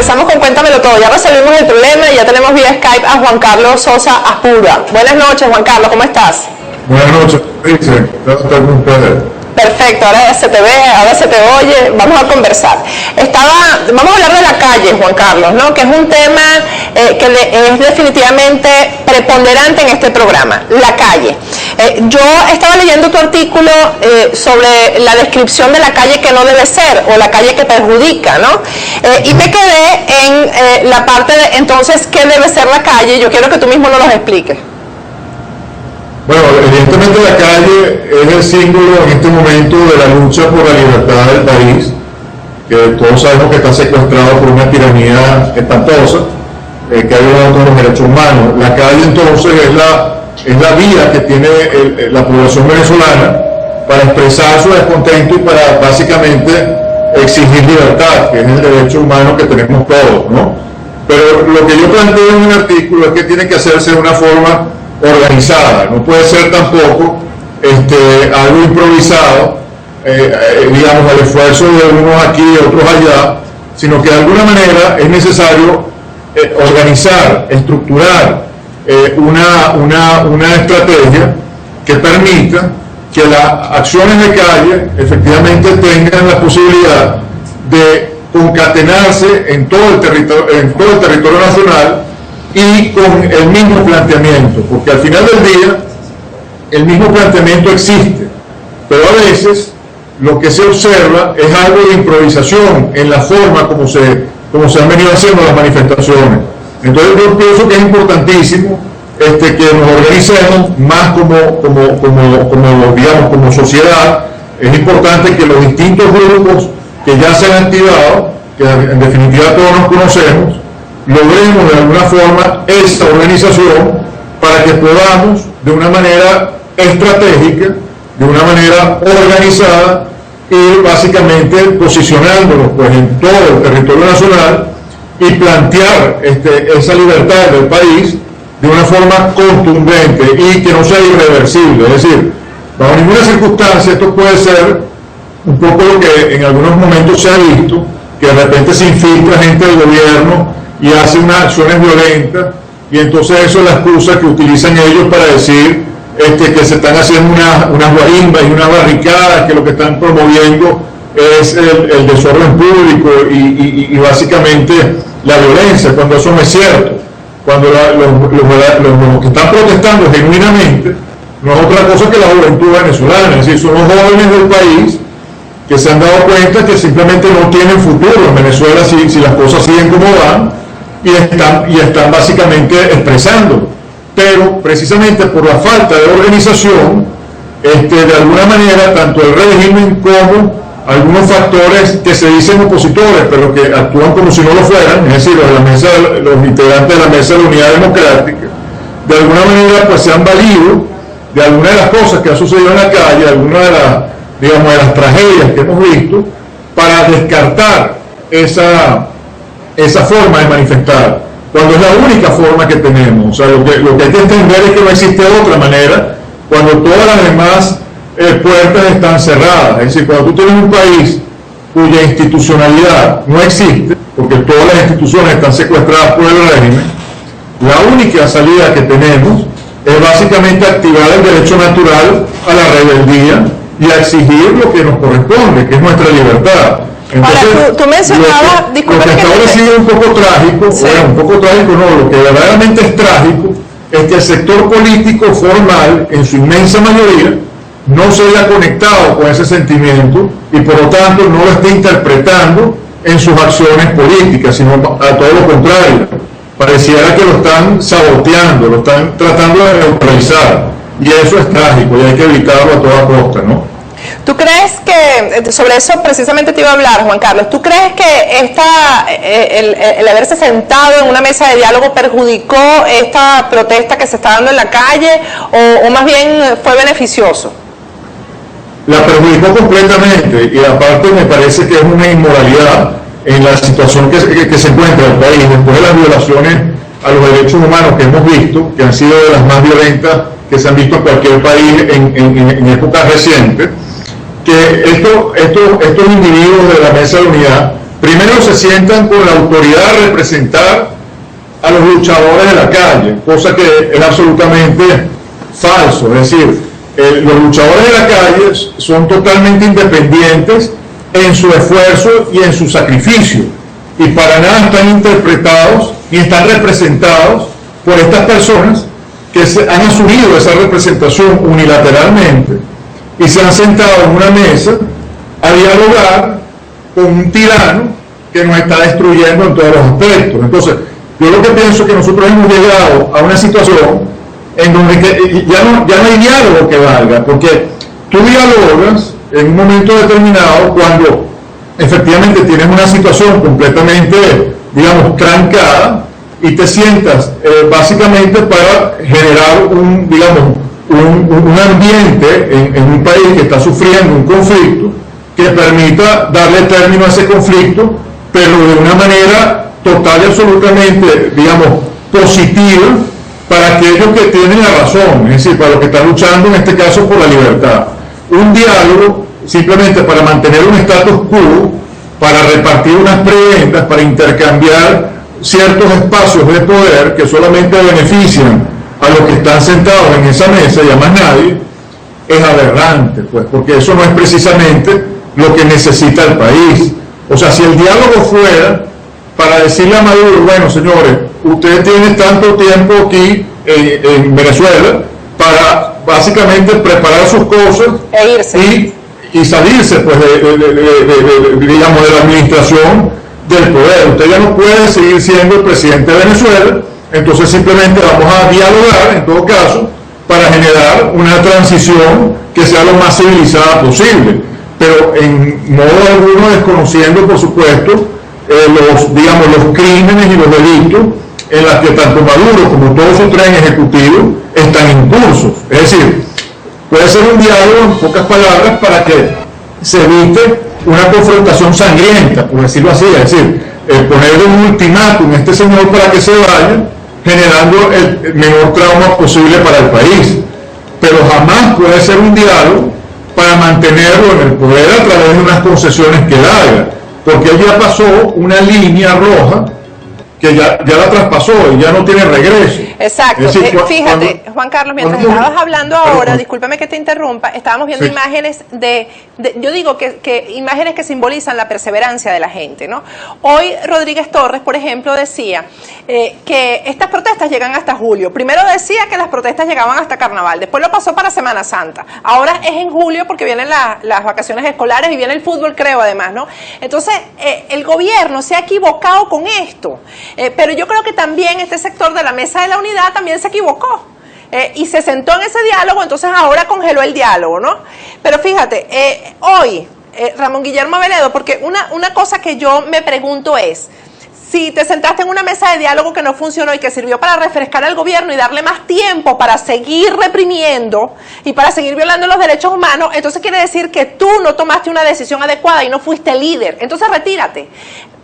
regresamos con Cuéntamelo Todo. Ya resolvimos el problema y ya tenemos vía Skype a Juan Carlos Sosa Apura. Buenas noches, Juan Carlos, ¿cómo estás? Buenas noches, dice. Perfecto, ahora se te ve, ahora se te oye, vamos a conversar. Vamos a hablar de la calle, Juan Carlos, ¿no? Que es un tema que es definitivamente preponderante en este programa, la calle. Yo estaba leyendo tu artículo sobre la descripción de la calle que no debe ser, o la calle que perjudica, ¿no? Y me quedé en la parte de, entonces, ¿qué debe ser la calle? Yo quiero que tú mismo nos lo expliques. Bueno, evidentemente la calle es el símbolo en este momento de la lucha por la libertad del país, que todos sabemos que está secuestrado por una tiranía espantosa, que ha violado todos los derechos humanos. La calle entonces es la vía que tiene la población venezolana para expresar su descontento y para básicamente exigir libertad, que es el derecho humano que tenemos todos, ¿no? Pero lo que yo planteo en un artículo es que tiene que hacerse de una forma organizada, no puede ser tampoco algo improvisado, digamos, al esfuerzo de unos aquí y otros allá, sino que de alguna manera es necesario organizar, estructurar una estrategia que permita que las acciones de calle efectivamente tengan la posibilidad de concatenarse en todo el territorio nacional y con el mismo planteamiento, porque al final del día el mismo planteamiento existe, pero a veces lo que se observa es algo de improvisación en la forma como se han venido haciendo las manifestaciones. Entonces yo pienso que es importantísimo que nos organicemos más como sociedad. Es importante que los distintos grupos que ya se han activado, que en definitiva todos nos conocemos, logremos de alguna forma esta organización para que podamos de una manera estratégica, de una manera organizada, ir básicamente posicionándonos pues en todo el territorio nacional y plantear esa libertad del país de una forma contundente y que no sea irreversible. Es decir, bajo ninguna circunstancia esto puede ser un poco lo que en algunos momentos se ha visto, que de repente se infiltra gente del gobierno y hace unas acciones violentas, y entonces eso es la excusa que utilizan ellos para decir que se están haciendo unas guarimbas y unas barricadas, que lo que están promoviendo es el desorden público y básicamente la violencia, cuando eso no es cierto. Cuando los que están protestando genuinamente no es otra cosa que la juventud venezolana, es decir, son los jóvenes del país que se han dado cuenta que simplemente no tienen futuro en Venezuela si las cosas siguen como van, y están básicamente expresando, pero precisamente por la falta de organización, de alguna manera, tanto el régimen como algunos factores que se dicen opositores, pero que actúan como si no lo fueran, es decir, los integrantes de la Mesa de la Unidad Democrática, de alguna manera pues se han valido de algunas de las cosas que han sucedido en la calle, algunas de las tragedias que hemos visto, para descartar esa forma de manifestar, cuando es la única forma que tenemos. O sea, lo que hay que entender es que no existe otra manera cuando todas las demás puertas están cerradas. Es decir, cuando tú tienes un país cuya institucionalidad no existe, porque todas las instituciones están secuestradas por el régimen, la única salida que tenemos es básicamente activar el derecho natural a la rebeldía y a exigir lo que nos corresponde, que es nuestra libertad. Entonces, ahora, tú mencionabas, lo que hasta ahora ha sido un poco trágico, sí. Bueno, un poco trágico no, lo que verdaderamente es trágico es que el sector político formal, en su inmensa mayoría, no se haya conectado con ese sentimiento y por lo tanto no lo esté interpretando en sus acciones políticas, sino a todo lo contrario. Pareciera que lo están saboteando, lo están tratando de neutralizar, y eso es trágico y hay que evitarlo a toda costa, ¿no? ¿Tú crees que, sobre eso precisamente te iba a hablar, Juan Carlos, ¿tú crees que el haberse sentado en una mesa de diálogo perjudicó esta protesta que se está dando en la calle o más bien fue beneficioso? La perjudicó completamente, y aparte me parece que es una inmoralidad en la situación que se encuentra el país después de las violaciones a los derechos humanos que hemos visto, que han sido de las más violentas que se han visto en cualquier país en épocas recientes, que estos individuos de la Mesa de la Unidad Primero se sientan con la autoridad a representar a los luchadores de la calle, cosa que es absolutamente falso. Es decir, los luchadores de la calle son totalmente independientes en su esfuerzo y en su sacrificio, y para nada están interpretados ni están representados por estas personas que han asumido esa representación unilateralmente y se han sentado en una mesa a dialogar con un tirano que nos está destruyendo en todos los aspectos. Entonces, yo lo que pienso es que nosotros hemos llegado a una situación en donde ya no hay diálogo que valga, porque tú dialogas en un momento determinado cuando efectivamente tienes una situación completamente, digamos, trancada, y te sientas básicamente para generar un ambiente en un país que está sufriendo un conflicto que permita darle término a ese conflicto, pero de una manera total y absolutamente, digamos, positiva para aquellos que tienen la razón, es decir, para los que están luchando en este caso por la libertad. Un diálogo simplemente para mantener un status quo, para repartir unas prebendas, para intercambiar ciertos espacios de poder que solamente benefician a los que están sentados en esa mesa y a más nadie, es aberrante, pues, porque eso no es precisamente lo que necesita el país. O sea, si el diálogo fuera para decirle a Maduro, bueno, señores, ustedes tienen tanto tiempo aquí en Venezuela para básicamente preparar sus cosas e irse y salirse, pues, digamos, de la administración del poder. Usted ya no puede seguir siendo el presidente de Venezuela, entonces simplemente vamos a dialogar, en todo caso, para generar una transición que sea lo más civilizada posible, pero en modo alguno desconociendo, por supuesto, los crímenes y los delitos en las que tanto Maduro como todo su tren ejecutivo están en curso. Es decir, puede ser un diálogo, en pocas palabras, para que se evite una confrontación sangrienta, por decirlo así, es decir, ponerle un ultimátum a este señor para que se vaya, generando el menor trauma posible para el país. Pero jamás puede ser un diálogo para mantenerlo en el poder a través de unas concesiones que haga, porque él ya pasó una línea roja que ya la traspasó y ya no tiene regreso. Exacto. Es decir, fíjate, Juan Carlos, mientras estabas hablando ahora, discúlpame que te interrumpa, estábamos viendo imágenes yo digo que imágenes que simbolizan la perseverancia de la gente, ¿no? Hoy Rodríguez Torres, por ejemplo, decía que estas protestas llegan hasta julio. Primero decía que las protestas llegaban hasta Carnaval, después lo pasó para Semana Santa. Ahora es en julio porque vienen las vacaciones escolares y viene el fútbol, creo, además, ¿no? Entonces, el gobierno se ha equivocado con esto, pero yo creo que también este sector de la Mesa de la Unidad también se equivocó y se sentó en ese diálogo, entonces ahora congeló el diálogo, ¿no? Pero fíjate, hoy Ramón Guillermo Aveledo, porque una cosa que yo me pregunto es, si te sentaste en una mesa de diálogo que no funcionó y que sirvió para refrescar al gobierno y darle más tiempo para seguir reprimiendo y para seguir violando los derechos humanos, entonces quiere decir que tú no tomaste una decisión adecuada y no fuiste líder, entonces retírate.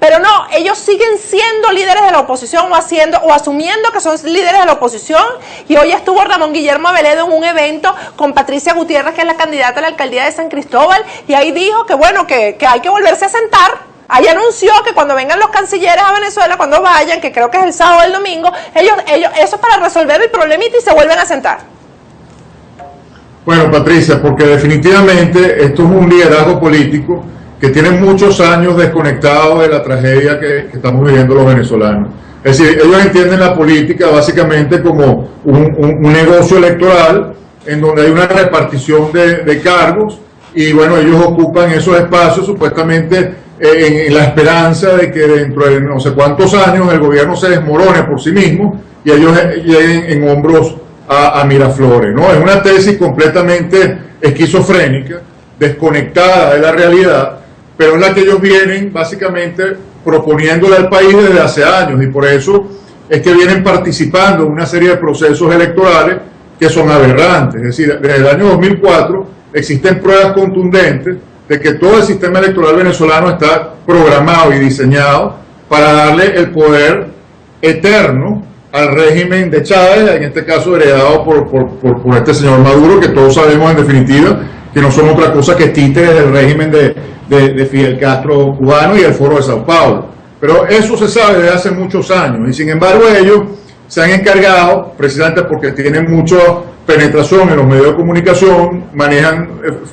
Pero no, ellos siguen siendo líderes de la oposición o asumiendo que son líderes de la oposición, y hoy estuvo Ramón Guillermo Aveledo en un evento con Patricia Gutiérrez, que es la candidata a la alcaldía de San Cristóbal, y ahí dijo que bueno, que hay que volverse a sentar. Ahí anunció que cuando vengan los cancilleres a Venezuela, cuando vayan, que creo que es el sábado o el domingo, ellos eso es para resolver el problemita y se vuelven a sentar. Bueno, Patricia, porque definitivamente esto es un liderazgo político que tiene muchos años desconectado de la tragedia que estamos viviendo los venezolanos. Es decir, ellos entienden la política básicamente como un negocio electoral en donde hay una repartición de cargos, y bueno, ellos ocupan esos espacios supuestamente en la esperanza de que dentro de no sé cuántos años el gobierno se desmorone por sí mismo y ellos lleguen en hombros a Miraflores, ¿no? Es una tesis completamente esquizofrénica, desconectada de la realidad, pero es la que ellos vienen básicamente proponiéndole al país desde hace años, y por eso es que vienen participando en una serie de procesos electorales que son aberrantes. Es decir, desde el año 2004 existen pruebas contundentes de que todo el sistema electoral venezolano está programado y diseñado para darle el poder eterno al régimen de Chávez, en este caso heredado por este señor Maduro, que todos sabemos en definitiva que no son otra cosa que títeres del régimen de Fidel Castro cubano y el Foro de Sao Paulo. Pero eso se sabe desde hace muchos años, y sin embargo ellos se han encargado, precisamente porque tienen mucha penetración en los medios de comunicación, manejan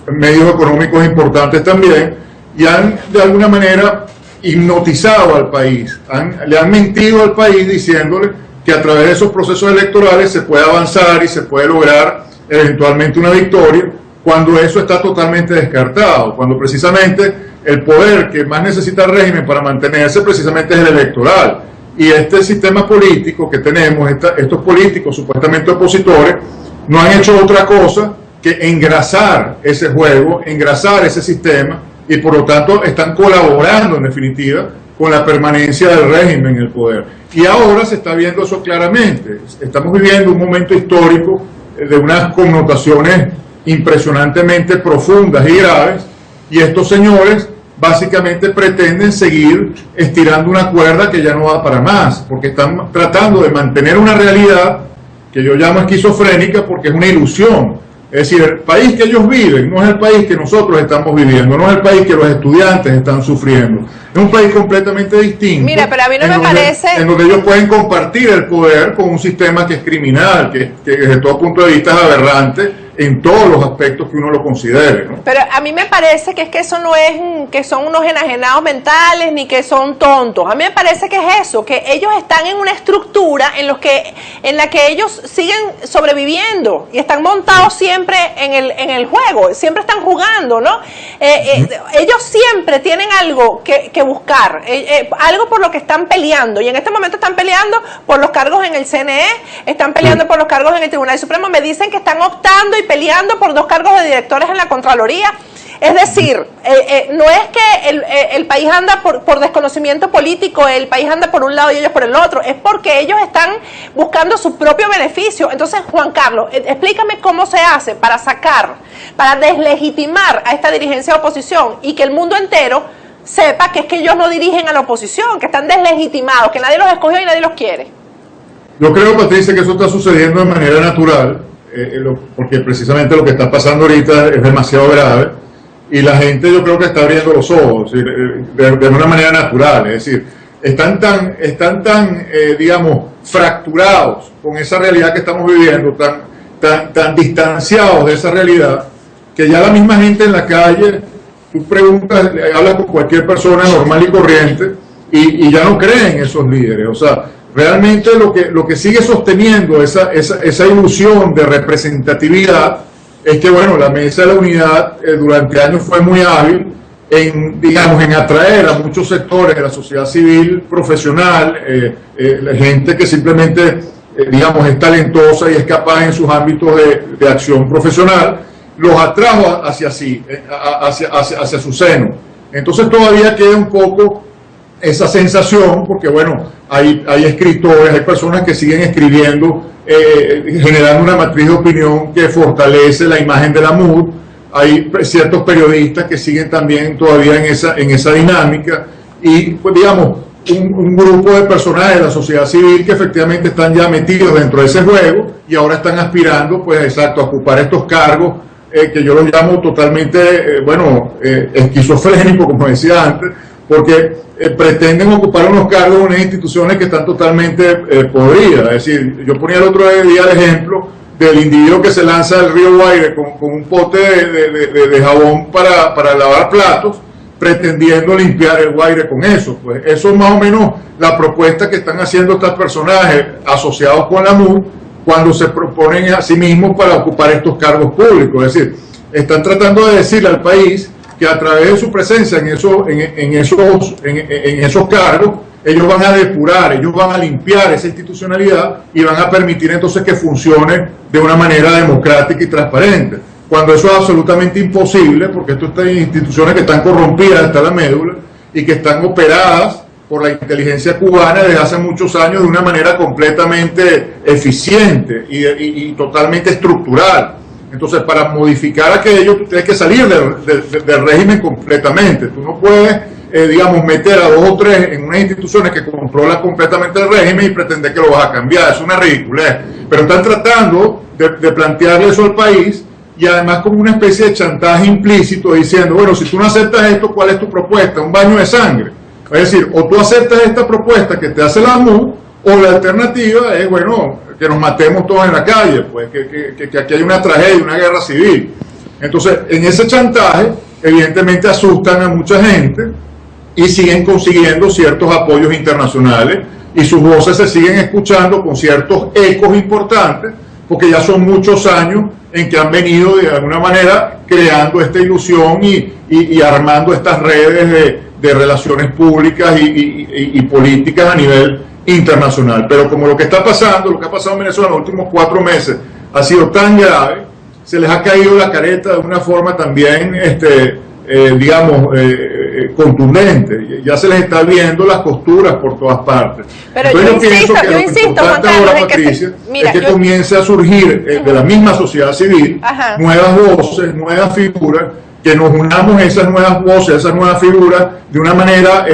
medios económicos importantes también, y han de alguna manera hipnotizado al país, le han mentido al país diciéndole que a través de esos procesos electorales se puede avanzar y se puede lograr eventualmente una victoria, cuando eso está totalmente descartado, cuando precisamente el poder que más necesita el régimen para mantenerse precisamente es el electoral. Y este sistema político que tenemos, estos políticos supuestamente opositores, no han hecho otra cosa que engrasar ese juego, engrasar ese sistema, y por lo tanto están colaborando en definitiva con la permanencia del régimen en el poder. Y ahora se está viendo eso claramente. Estamos viviendo un momento histórico de unas connotaciones impresionantemente profundas y graves, y estos señores básicamente pretenden seguir estirando una cuerda que ya no va para más, porque están tratando de mantener una realidad que yo llamo esquizofrénica, porque es una ilusión. Es decir, el país que ellos viven no es el país que nosotros estamos viviendo, no es el país que los estudiantes están sufriendo. Es un país completamente distinto. Mira, pero a mí no me parece... En donde ellos pueden compartir el poder con un sistema que es criminal, que desde todo punto de vista es aberrante en todos los aspectos que uno lo considere, ¿no? Pero a mí me parece que es que eso no es que son unos enajenados mentales ni que son tontos. A mí me parece que es eso, que ellos están en una estructura en la que ellos siguen sobreviviendo y están montados siempre en el juego, siempre están jugando, ¿no? Ellos siempre tienen algo que buscar, algo por lo que están peleando, y en este momento están peleando por los cargos en el CNE, están peleando por los cargos en el Tribunal Supremo. Me dicen que están optando y peleando por 2 cargos de directores en la Contraloría. Es decir, no es que el país anda por desconocimiento político, el país anda por un lado y ellos por el otro, es porque ellos están buscando su propio beneficio. Entonces, Juan Carlos, explícame cómo se hace para deslegitimar a esta dirigencia de oposición y que el mundo entero sepa que es que ellos no dirigen a la oposición, que están deslegitimados, que nadie los escogió y nadie los quiere. Yo creo, Patricia, que eso está sucediendo de manera natural, porque precisamente lo que está pasando ahorita es demasiado grave, y la gente yo creo que está abriendo los ojos de una manera natural. Es decir, están tan digamos, fracturados con esa realidad que estamos viviendo, tan distanciados de esa realidad, que ya la misma gente en la calle, tú preguntas, hablas con cualquier persona normal y corriente, y ya no creen en esos líderes. O sea, realmente lo que sigue sosteniendo esa ilusión de representatividad es que, bueno, la Mesa de la Unidad durante años fue muy hábil en atraer a muchos sectores de la sociedad civil profesional, gente que simplemente, digamos, es talentosa y es capaz en sus ámbitos de acción profesional, los atrajo hacia su seno. Entonces todavía queda un poco esa sensación, porque bueno, hay escritores, hay personas que siguen escribiendo, generando una matriz de opinión que fortalece la imagen de la MUD. Hay ciertos periodistas que siguen también todavía en esa dinámica, y pues digamos, un grupo de personajes de la sociedad civil que efectivamente están ya metidos dentro de ese juego y ahora están aspirando, pues exacto, a ocupar estos cargos que yo los llamo totalmente, esquizofrénicos, como decía antes, porque pretenden ocupar unos cargos en unas instituciones que están totalmente podridas. Es decir, yo ponía el otro día el ejemplo del individuo que se lanza al río Guaire con un pote de jabón para lavar platos, pretendiendo limpiar el Guaire con eso. Pues eso es más o menos la propuesta que están haciendo estos personajes asociados con la MUD cuando se proponen a sí mismos para ocupar estos cargos públicos. Es decir, están tratando de decirle al país que a través de su presencia en esos cargos, ellos van a depurar, ellos van a limpiar esa institucionalidad y van a permitir entonces que funcione de una manera democrática y transparente, cuando eso es absolutamente imposible, porque esto está en instituciones que están corrompidas hasta la médula y que están operadas por la inteligencia cubana desde hace muchos años de una manera completamente eficiente y totalmente estructural. Entonces, para modificar aquello, tú tienes que salir del régimen completamente. Tú no puedes, digamos, meter a 2 o 3 en unas instituciones que controlan completamente el régimen y pretender que lo vas a cambiar. Es una ridiculez. Pero están tratando de plantearle eso al país y además como una especie de chantaje implícito diciendo, bueno, si tú no aceptas esto, ¿cuál es tu propuesta? Un baño de sangre. Es decir, o tú aceptas esta propuesta que te hace la MUD, o la alternativa es, bueno, que nos matemos todos en la calle, pues que aquí hay una tragedia, una guerra civil. Entonces, en ese chantaje, evidentemente asustan a mucha gente y siguen consiguiendo ciertos apoyos internacionales y sus voces se siguen escuchando con ciertos ecos importantes, porque ya son muchos años en que han venido de alguna manera creando esta ilusión y armando estas redes de relaciones públicas y políticas a nivel internacional. Pero como lo que está pasando, lo que ha pasado en Venezuela en los últimos 4 meses ha sido tan grave, se les ha caído la careta de una forma también, digamos, contundente. Ya se les está viendo las costuras por todas partes. Pero entonces yo insisto, Juan Carlos, Patricia, es que comience a surgir de la misma sociedad civil nuevas voces, nuevas figuras, que nos unamos esas nuevas voces, esas nuevas figuras de una manera,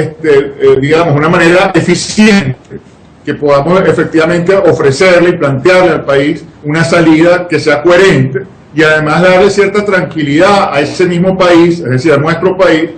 digamos, una manera eficiente, que podamos efectivamente ofrecerle y plantearle al país una salida que sea coherente y además darle cierta tranquilidad a ese mismo país, es decir, a nuestro país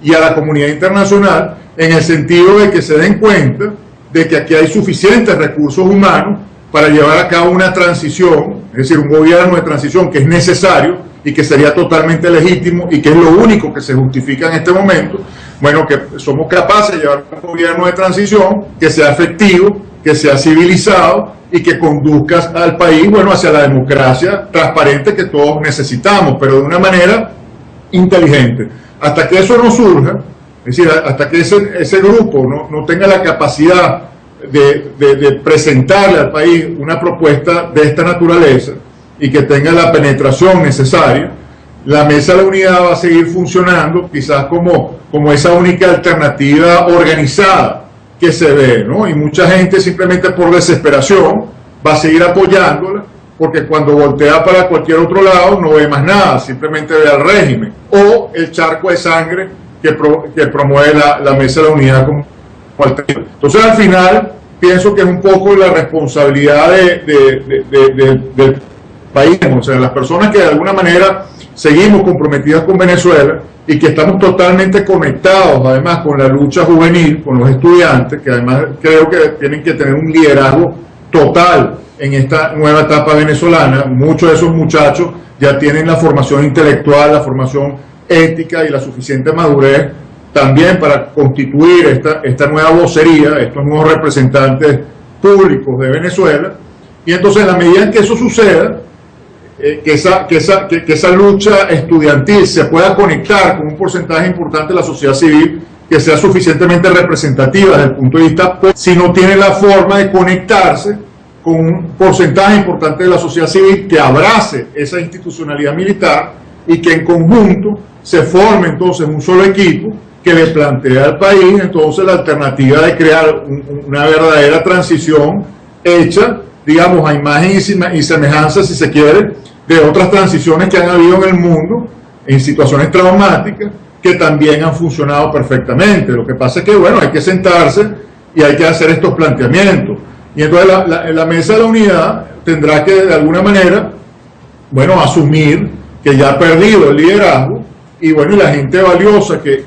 y a la comunidad internacional, en el sentido de que se den cuenta de que aquí hay suficientes recursos humanos para llevar a cabo una transición, es decir, un gobierno de transición que es necesario y que sería totalmente legítimo y que es lo único que se justifica en este momento. Bueno, que somos capaces de llevar un gobierno de transición que sea efectivo, que sea civilizado y que conduzca al país, bueno, hacia la democracia transparente que todos necesitamos, pero de una manera inteligente. Hasta que eso no surja, es decir, hasta que ese grupo no tenga la capacidad de presentarle al país una propuesta de esta naturaleza y que tenga la penetración necesaria, la Mesa de la Unidad va a seguir funcionando quizás como esa única alternativa organizada que se ve, ¿no? Y mucha gente simplemente por desesperación va a seguir apoyándola, porque cuando voltea para cualquier otro lado no ve más nada, simplemente ve al régimen o el charco de sangre que promueve la Mesa de la Unidad como alternativa. Entonces, al final, pienso que es un poco la responsabilidad del país, o sea, las personas que de alguna manera seguimos comprometidas con Venezuela y que estamos totalmente conectados además con la lucha juvenil, con los estudiantes, que además creo que tienen que tener un liderazgo total en esta nueva etapa venezolana. Muchos de esos muchachos ya tienen la formación intelectual, la formación ética y la suficiente madurez también para constituir esta nueva vocería, estos nuevos representantes públicos de Venezuela. Y entonces, en la medida en que eso suceda, que esa lucha estudiantil se pueda conectar con un porcentaje importante de la sociedad civil que sea suficientemente representativa desde el punto de vista, si no tiene la forma de conectarse con un porcentaje importante de la sociedad civil que abrace esa institucionalidad militar y que en conjunto se forme entonces un solo equipo que le plantea al país entonces la alternativa de crear una verdadera transición hecha, digamos, a imagen y semejanza, si se quiere, de otras transiciones que han habido en el mundo en situaciones traumáticas que también han funcionado perfectamente. Lo que pasa es que, bueno, hay que sentarse y hay que hacer estos planteamientos. Y entonces la Mesa de la Unidad tendrá que, de alguna manera, bueno, asumir que ya ha perdido el liderazgo y, bueno, y la gente valiosa que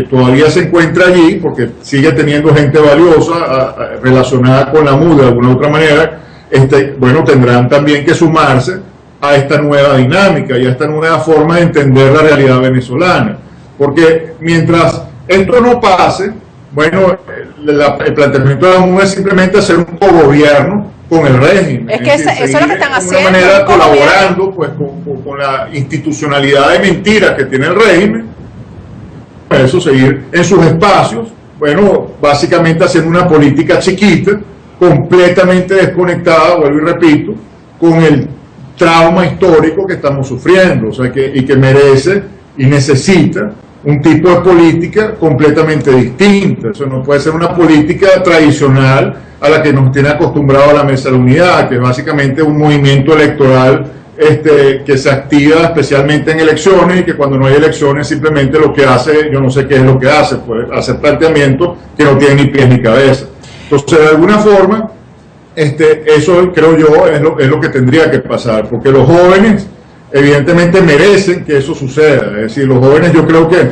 todavía se encuentra allí, porque sigue teniendo gente valiosa relacionada con la MUD de alguna otra manera, bueno, tendrán también que sumarse a esta nueva dinámica y a esta nueva forma de entender la realidad venezolana. Porque mientras esto no pase, bueno, el planteamiento de la MUD es simplemente hacer un cogobierno con el régimen. Es que eso es lo que están haciendo. De alguna manera colaborando pues, con la institucionalidad de mentiras que tiene el régimen, para eso seguir en sus espacios, bueno, básicamente haciendo una política chiquita, completamente desconectada, vuelvo y repito, con el trauma histórico que estamos sufriendo, o sea, y que merece y necesita un tipo de política completamente distinta. Eso no puede ser una política tradicional a la que nos tiene acostumbrado la Mesa de la Unidad, que es básicamente un movimiento electoral que se activa especialmente en elecciones y que cuando no hay elecciones simplemente lo que hace, yo no sé qué es lo que hace, pues hacer planteamientos que no tienen ni pies ni cabeza. Entonces, de alguna forma, eso creo yo es lo que tendría que pasar, porque los jóvenes evidentemente merecen que eso suceda. Es decir, los jóvenes, yo creo que,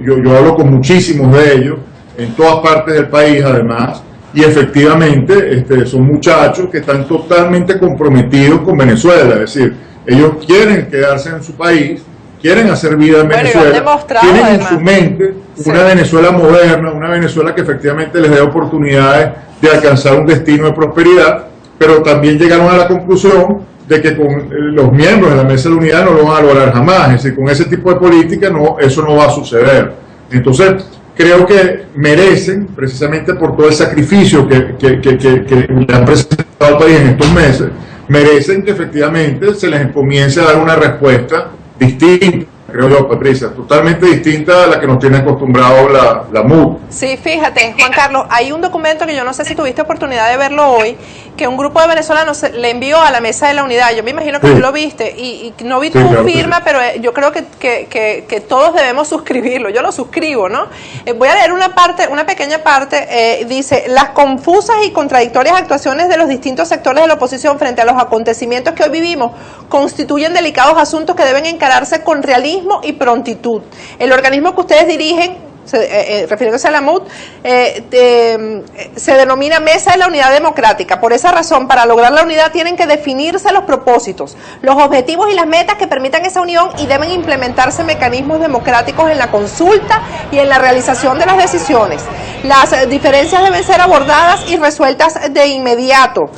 yo hablo con muchísimos de ellos, en todas partes del país además, y efectivamente son muchachos que están totalmente comprometidos con Venezuela. Es decir, ellos quieren quedarse en su país, quieren hacer vida en Venezuela, tienen en su mente una Venezuela moderna, una Venezuela que efectivamente les dé oportunidades de alcanzar un destino de prosperidad, pero también llegaron a la conclusión de que con los miembros de la Mesa de la Unidad no lo van a lograr jamás. Es decir, con ese tipo de política eso no va a suceder. Entonces, creo que merecen, precisamente por todo el sacrificio que le han presentado al país en estos meses, merecen que efectivamente se les comience a dar una respuesta distinta, creo yo, Patricia, totalmente distinta a la que nos tiene acostumbrado la MUD. Sí, fíjate, Juan Carlos, hay un documento que yo no sé si tuviste oportunidad de verlo hoy, que un grupo de venezolanos le envió a la Mesa de la Unidad. Yo me imagino que tú lo viste y no vi tu firma, pero yo creo que todos debemos suscribirlo. Yo lo suscribo, ¿no? Voy a leer una pequeña parte. Dice: las confusas y contradictorias actuaciones de los distintos sectores de la oposición frente a los acontecimientos que hoy vivimos constituyen delicados asuntos que deben encararse con realismo y prontitud. El organismo que ustedes dirigen, refiriéndose a la MUD, se denomina Mesa de la Unidad Democrática. Por esa razón, para lograr la unidad tienen que definirse los propósitos, los objetivos y las metas que permitan esa unión, y deben implementarse mecanismos democráticos en la consulta y en la realización de las decisiones. Las diferencias deben ser abordadas y resueltas de inmediato.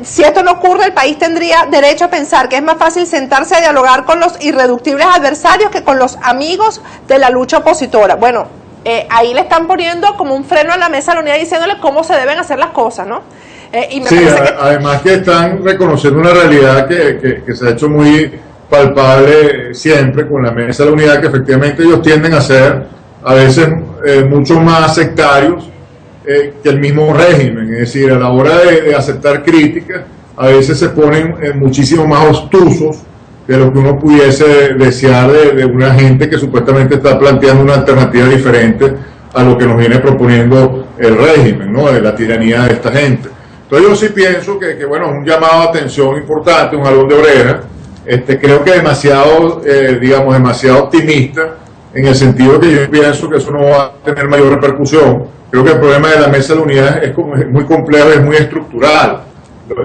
Si esto no ocurre, el país tendría derecho a pensar que es más fácil sentarse a dialogar con los irreductibles adversarios que con los amigos de la lucha opositora. Bueno, ahí le están poniendo como un freno a la Mesa de la Unidad, diciéndole cómo se deben hacer las cosas, ¿no? Y me parece que... además que están reconociendo una realidad que se ha hecho muy palpable siempre con la Mesa de la Unidad, que efectivamente ellos tienden a ser a veces mucho más sectarios que el mismo régimen. Es decir, a la hora de aceptar críticas, a veces se ponen muchísimo más obtusos de lo que uno pudiese desear de una gente que supuestamente está planteando una alternativa diferente a lo que nos viene proponiendo el régimen, ¿no? De la tiranía de esta gente. Entonces yo sí pienso que bueno, es un llamado de atención importante, un jalón de oreja. Creo que demasiado, demasiado optimista, en el sentido que yo pienso que eso no va a tener mayor repercusión. Creo que el problema de la Mesa de la Unidad es muy complejo, es muy estructural.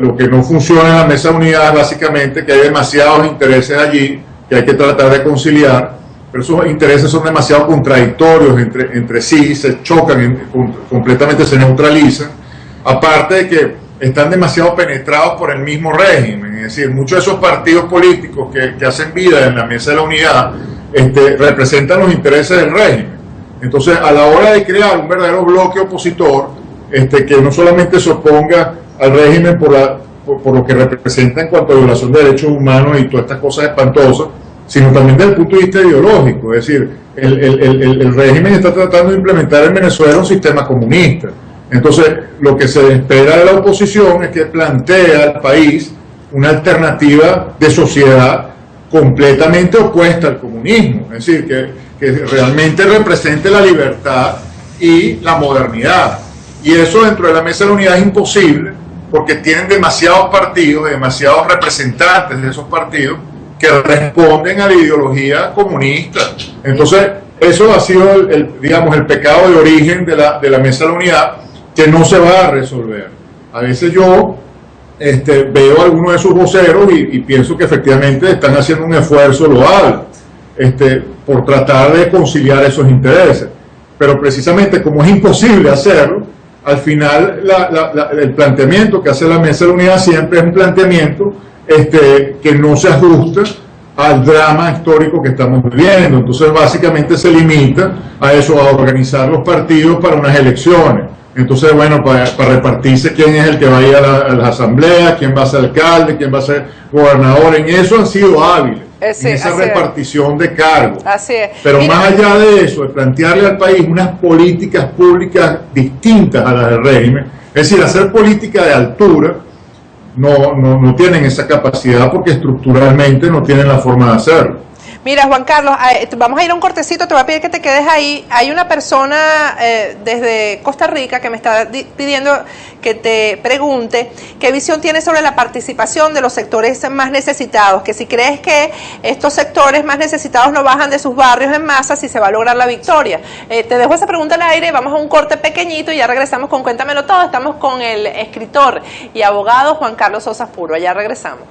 Lo que no funciona en la Mesa de la Unidad es básicamente que hay demasiados intereses allí que hay que tratar de conciliar, pero esos intereses son demasiado contradictorios entre sí, se chocan, completamente se neutralizan, aparte de que están demasiado penetrados por el mismo régimen. Es decir, muchos de esos partidos políticos que hacen vida en la Mesa de la Unidad representan los intereses del régimen. Entonces, a la hora de crear un verdadero bloque opositor, que no solamente se oponga al régimen por lo que representa en cuanto a violación de derechos humanos y todas estas cosas espantosas, sino también desde el punto de vista ideológico. Es decir, el régimen está tratando de implementar en Venezuela un sistema comunista. Entonces, lo que se espera de la oposición es que plantee al país una alternativa de sociedad completamente opuesta al comunismo. Es decir, que realmente represente la libertad y la modernidad. Y eso dentro de la Mesa de la Unidad es imposible, porque tienen demasiados partidos, demasiados representantes de esos partidos que responden a la ideología comunista. Entonces, eso ha sido el pecado de origen de la Mesa de la Unidad, que no se va a resolver. A veces yo veo a algunos de sus voceros y pienso que efectivamente están haciendo un esfuerzo loable por tratar de conciliar esos intereses, pero precisamente como es imposible hacerlo, al final el planteamiento que hace la Mesa de la Unidad siempre es un planteamiento que no se ajusta al drama histórico que estamos viviendo. Entonces básicamente se limita a eso, a organizar los partidos para unas elecciones. Entonces, bueno, para repartirse quién es el que va a ir a las asambleas, quién va a ser alcalde, quién va a ser gobernador. En eso han sido hábiles, en esa repartición de cargos. Así es. Pero más allá de eso, de plantearle al país unas políticas públicas distintas a las del régimen, es decir, hacer política de altura, no tienen esa capacidad porque estructuralmente no tienen la forma de hacerlo. Mira, Juan Carlos, vamos a ir a un cortecito, te voy a pedir que te quedes ahí. Hay una persona desde Costa Rica que me está pidiendo que te pregunte qué visión tienes sobre la participación de los sectores más necesitados, que si crees que estos sectores más necesitados no bajan de sus barrios en masa, si se va a lograr la victoria. Te dejo esa pregunta al aire, vamos a un corte pequeñito y ya regresamos con Cuéntamelo Todo. Estamos con el escritor y abogado Juan Carlos Sosa Purba, ya regresamos.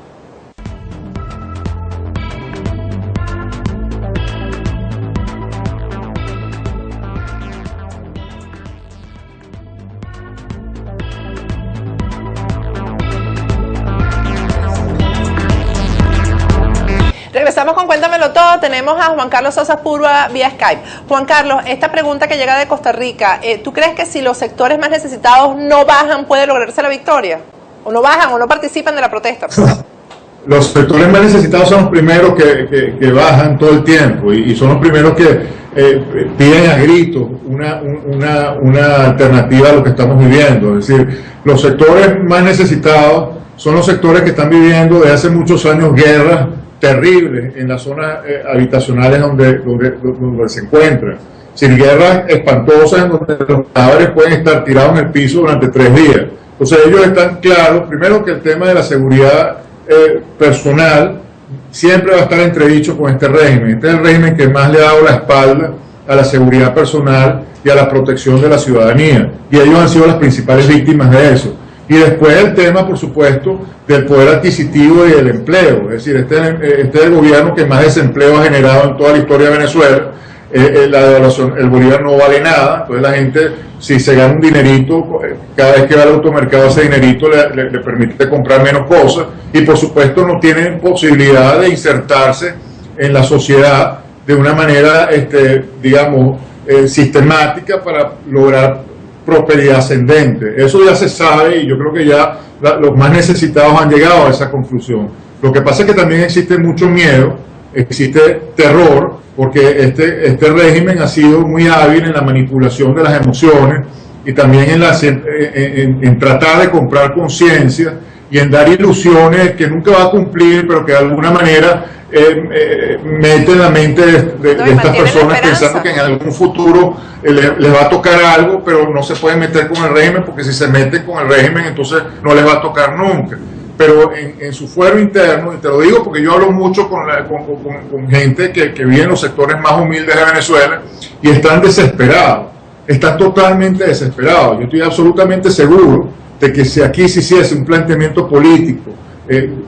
Regresamos con Cuéntamelo Todo. Tenemos a Juan Carlos Sosa Purba vía Skype. Juan Carlos, esta pregunta que llega de Costa Rica, ¿tú crees que si los sectores más necesitados no bajan, puede lograrse la victoria? ¿O no bajan o no participan de la protesta? Los sectores más necesitados son los primeros que bajan todo el tiempo y son los primeros que piden a gritos una alternativa a lo que estamos viviendo. Es decir, los sectores más necesitados son los sectores que están viviendo desde hace muchos años guerras terribles en las zonas habitacionales donde se encuentran. Sin guerras espantosas en donde los cadáveres pueden estar tirados en el piso durante 3 días. Entonces ellos están claros, primero que el tema de la seguridad personal siempre va a estar entredicho con este régimen. Este es el régimen que más le ha dado la espalda a la seguridad personal y a la protección de la ciudadanía. Y ellos han sido las principales víctimas de eso. Y después el tema, por supuesto, del poder adquisitivo y del empleo. Es decir, este es el gobierno que más desempleo ha generado en toda la historia de Venezuela. La devaluación, el bolívar no vale nada, entonces la gente, si se gana un dinerito, cada vez que va al automercado ese dinerito le permite comprar menos cosas y por supuesto no tienen posibilidad de insertarse en la sociedad de una manera, digamos, sistemática para lograr prosperidad ascendente. Eso ya se sabe y yo creo que ya los más necesitados han llegado a esa conclusión. Lo que pasa es que también existe mucho miedo, existe terror, porque este régimen ha sido muy hábil en la manipulación de las emociones y también en tratar de comprar conciencia y en dar ilusiones que nunca va a cumplir, pero que de alguna manera mete en la mente de estas personas pensando que en algún futuro les va a tocar algo, pero no se puede meter con el régimen, porque si se mete con el régimen entonces no les va a tocar nunca. Pero en su fuero interno, y te lo digo porque yo hablo mucho con gente que vive en los sectores más humildes de Venezuela y están desesperados, están totalmente desesperados. Yo estoy absolutamente seguro de que si aquí se hiciese un planteamiento político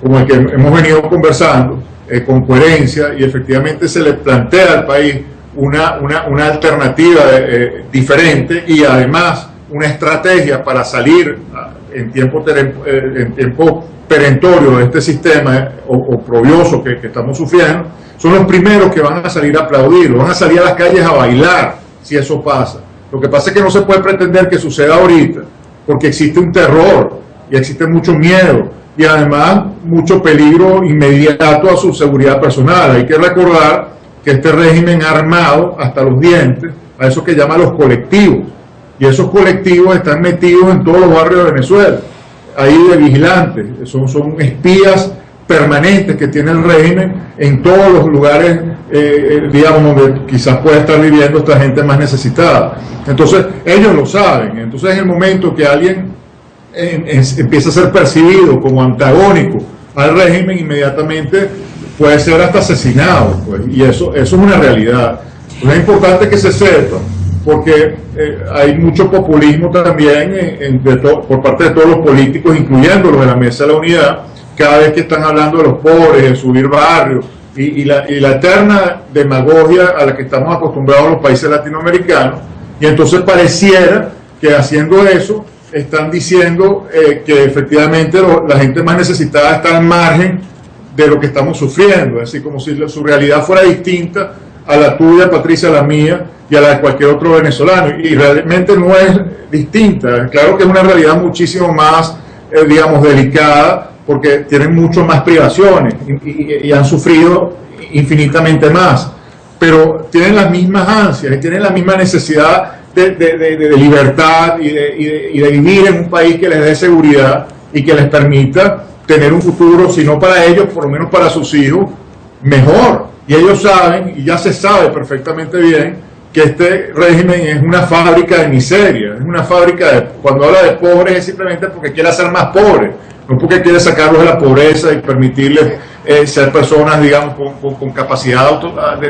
como el que hemos venido conversando, con coherencia, y efectivamente se le plantea al país una alternativa diferente y además una estrategia para salir en tiempo perentorio de este sistema oprobioso que estamos sufriendo, son los primeros que van a salir a aplaudir, van a salir a las calles a bailar si eso pasa. Lo que pasa es que no se puede pretender que suceda ahorita, porque existe un terror y existe mucho miedo y además mucho peligro inmediato a su seguridad personal. Hay que recordar que este régimen ha armado hasta los dientes a eso que llama los colectivos, y esos colectivos están metidos en todos los barrios de Venezuela, ahí de vigilantes, son espías permanentes que tiene el régimen en todos los lugares, digamos, donde quizás pueda estar viviendo esta gente más necesitada. Entonces, ellos lo saben. Entonces, en el momento que alguien empieza a ser percibido como antagónico al régimen, inmediatamente puede ser hasta asesinado, pues, y eso es una realidad. Entonces, es importante que se sepa, porque hay mucho populismo también por parte de todos los políticos, incluyendo los de la Mesa de la Unidad, cada vez que están hablando de los pobres, de subir barrios, y la eterna demagogia a la que estamos acostumbrados en los países latinoamericanos, y entonces pareciera que haciendo eso están diciendo que efectivamente la gente más necesitada está al margen de lo que estamos sufriendo, es decir, como si su realidad fuera distinta a la tuya, Patricia, a la mía y a la de cualquier otro venezolano, y realmente no es distinta. Claro que es una realidad muchísimo más, digamos, delicada, porque tienen mucho más privaciones y han sufrido infinitamente más, pero tienen las mismas ansias y tienen la misma necesidad de libertad y de vivir en un país que les dé seguridad y que les permita tener un futuro, si no para ellos, por lo menos para sus hijos, mejor. Y ellos saben, y ya se sabe perfectamente bien, que este régimen es una fábrica de miseria, es una fábrica de, cuando habla de pobres es simplemente porque quiere hacer más pobres, no porque quiere sacarlos de la pobreza y permitirles ser personas, digamos, con capacidad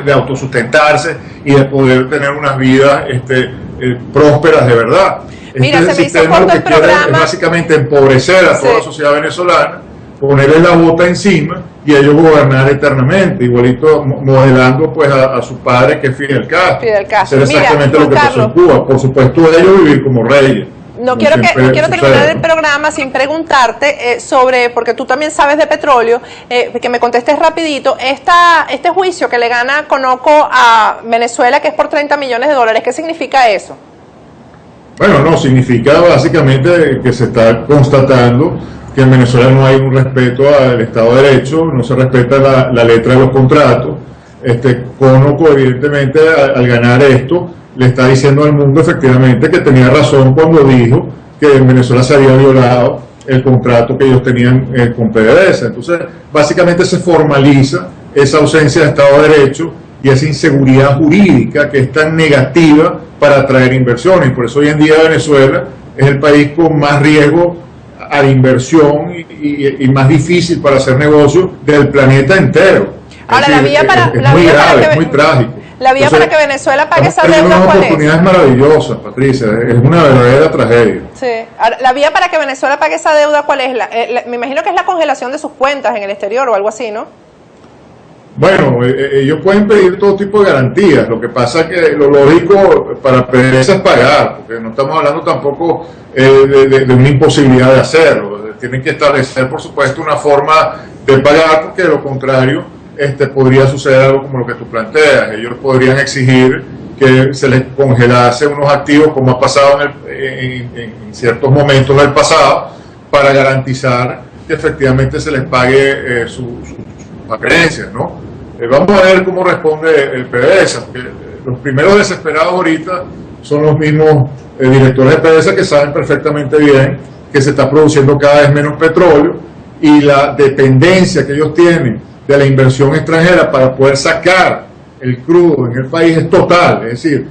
de autosustentarse y de poder tener unas vidas prósperas de verdad. Mira, Este sistema lo que quiere es básicamente empobrecer a toda la sociedad venezolana, ponerle la bota encima y ellos gobernar eternamente, igualito modelando pues a su padre, que es Fidel Castro. Fidel Castro. Hacer exactamente lo que pasó en Cuba. Por supuesto, ellos vivir como reyes. No quiero terminar el programa sin preguntarte sobre, porque tú también sabes de petróleo, que me contestes rapidito, este juicio que le gana Conoco a Venezuela, que es por $30 millones, ¿qué significa eso? Bueno, no, significa básicamente que se está constatando que en Venezuela no hay un respeto al Estado de Derecho, no se respeta la letra de los contratos. Conoco, evidentemente, al ganar esto, le está diciendo al mundo efectivamente que tenía razón cuando dijo que en Venezuela se había violado el contrato que ellos tenían con PDVSA. Entonces, básicamente se formaliza esa ausencia de Estado de Derecho y esa inseguridad jurídica que es tan negativa para atraer inversiones. Por eso hoy en día Venezuela es el país con más riesgo a la inversión y más difícil para hacer negocio del planeta entero. Ahora, es muy grave, es muy trágico. La vía para que Venezuela pague esa deuda, ¿cuál es? Oportunidades maravillosas, Patricia, es una verdadera tragedia. Sí. Ahora, la vía para que Venezuela pague esa deuda, ¿cuál es? Me imagino que es la congelación de sus cuentas en el exterior o algo así, ¿no? Bueno, ellos pueden pedir todo tipo de garantías, lo que pasa es que lo lógico para PDVSA es pagar, porque no estamos hablando tampoco de una imposibilidad de hacerlo. Tienen que establecer, por supuesto, una forma de pagar, porque de lo contrario podría suceder algo como lo que tú planteas. Ellos podrían exigir que se les congelase unos activos, como ha pasado en ciertos momentos del pasado, para garantizar que efectivamente se les pague sus creencias, ¿no? Vamos a ver cómo responde el PDVSA, porque los primeros desesperados ahorita son los mismos directores de PDVSA, que saben perfectamente bien que se está produciendo cada vez menos petróleo y la dependencia que ellos tienen de la inversión extranjera para poder sacar el crudo en el país es total. Es decir,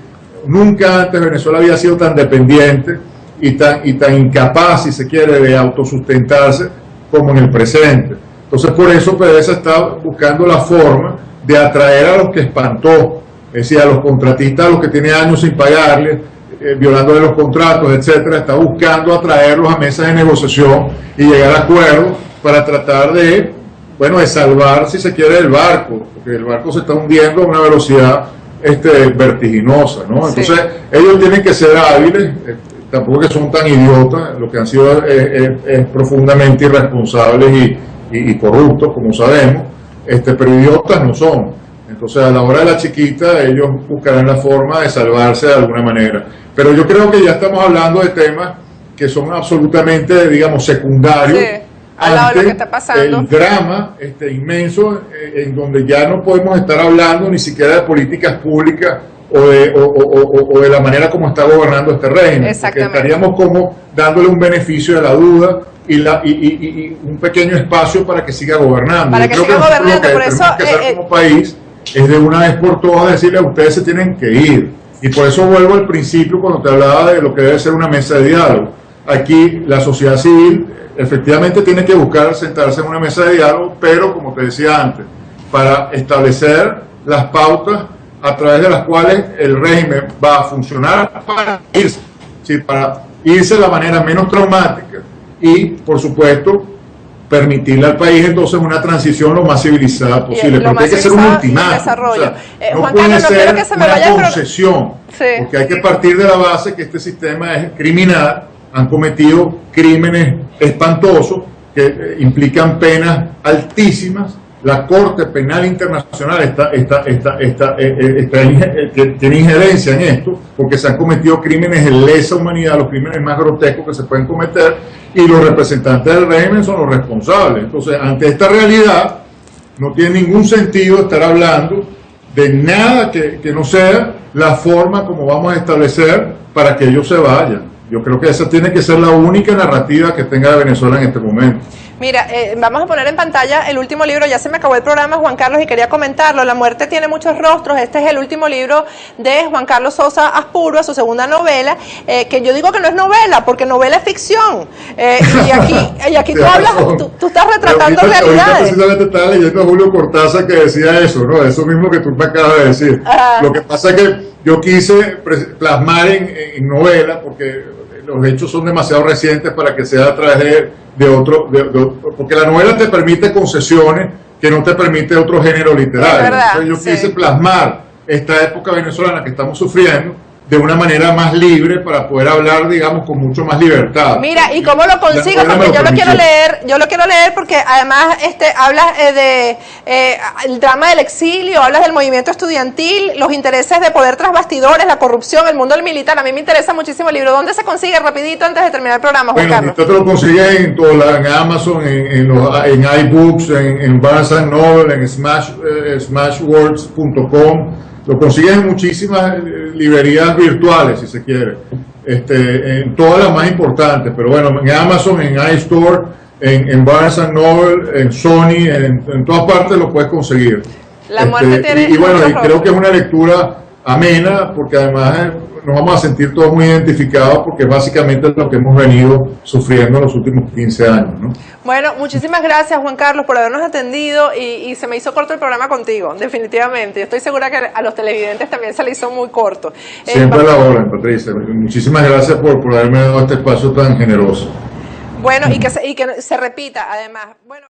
nunca antes Venezuela había sido tan dependiente y tan incapaz, si se quiere, de autosustentarse como en el presente. Entonces, por eso PDVSA está buscando la forma de atraer a los que espantó, es decir, a los contratistas, a los que tienen años sin pagarles, violándole los contratos, etcétera. Está buscando atraerlos a mesas de negociación y llegar a acuerdos para tratar de salvar, si se quiere, el barco, porque el barco se está hundiendo a una velocidad vertiginosa, ¿no? Entonces, sí, ellos tienen que ser hábiles, tampoco que son tan idiotas, lo que han sido es profundamente irresponsables y corruptos, como sabemos, pero idiotas no son. Entonces, a la hora de la chiquita, ellos buscarán la forma de salvarse de alguna manera. Pero yo creo que ya estamos hablando de temas que son absolutamente, digamos, secundarios, sí, al lado de lo que está pasando. El drama inmenso en donde ya no podemos estar hablando ni siquiera de políticas públicas o de la manera como está gobernando este régimen. Porque estaríamos como dándole un beneficio de la duda y un pequeño espacio para que siga gobernando. Para que siga gobernando, por eso tenemos que hacer como país es de una vez por todas decirle a ustedes se tienen que ir. Y por eso vuelvo al principio cuando te hablaba de lo que debe ser una mesa de diálogo. Aquí la sociedad civil efectivamente tiene que buscar sentarse en una mesa de diálogo, pero como te decía antes, para establecer las pautas a través de las cuales el régimen va a funcionar para irse, ¿sí? Para irse de la manera menos traumática y, por supuesto, permitirle al país entonces una transición lo más civilizada posible, porque hay que ser un ultimátum, o sea, no Juan puede Carlos, no ser quiero que se me una vaya concesión, sí, porque hay que partir de la base que este sistema es criminal, han cometido crímenes espantosos que implican penas altísimas. La Corte Penal Internacional tiene injerencia en esto, porque se han cometido crímenes de lesa humanidad, los crímenes más grotescos que se pueden cometer, y los representantes del régimen son los responsables. Entonces, ante esta realidad, no tiene ningún sentido estar hablando de nada que no sea la forma como vamos a establecer para que ellos se vayan. Yo creo que esa tiene que ser la única narrativa que tenga Venezuela en este momento. Mira, vamos a poner en pantalla el último libro, ya se me acabó el programa, Juan Carlos, y quería comentarlo. La muerte tiene muchos rostros. Este es el último libro de Juan Carlos Sosa Aspurua, su segunda novela, que yo digo que no es novela, porque novela es ficción. Y aquí tú hablas, tú estás retratando realidades. Ahorita precisamente estaba leyendo a Julio Cortázar que decía eso, ¿no? Eso mismo que tú me acabas de decir. Lo que pasa es que yo quise plasmar en novela, porque los hechos son demasiado recientes para que sea a través de otro, porque la novela te permite concesiones que no te permite otro género literario. Entonces yo quise plasmar esta época venezolana que estamos sufriendo de una manera más libre para poder hablar, digamos, con mucho más libertad. Mira, ¿y cómo lo consigo? Porque yo lo quiero leer porque además hablas el drama del exilio, hablas del movimiento estudiantil, los intereses de poder tras bastidores, la corrupción, el mundo del militar. A mí me interesa muchísimo el libro. ¿Dónde se consigue? Rapidito antes de terminar el programa, Juan Carlos. Usted te lo consigue en Amazon, en iBooks, en Barnes & Noble, en Smashwords.com. Lo consigues en muchísimas librerías virtuales, si se quiere, en todas las más importantes, pero bueno, en Amazon, en iStore, en Barnes & Noble, en Sony, en todas partes lo puedes conseguir. La muerte tiene y bueno, y creo que es una lectura amena, porque además nos vamos a sentir todos muy identificados, porque es básicamente lo que hemos venido sufriendo en los últimos 15 años, ¿no? Bueno, muchísimas gracias, Juan Carlos, por habernos atendido, y se me hizo corto el programa contigo, definitivamente. Yo estoy segura que a los televidentes también se le hizo muy corto. Siempre a la hora, Patricia. Muchísimas gracias por haberme dado este espacio tan generoso. Bueno, y que se repita, además. Bueno.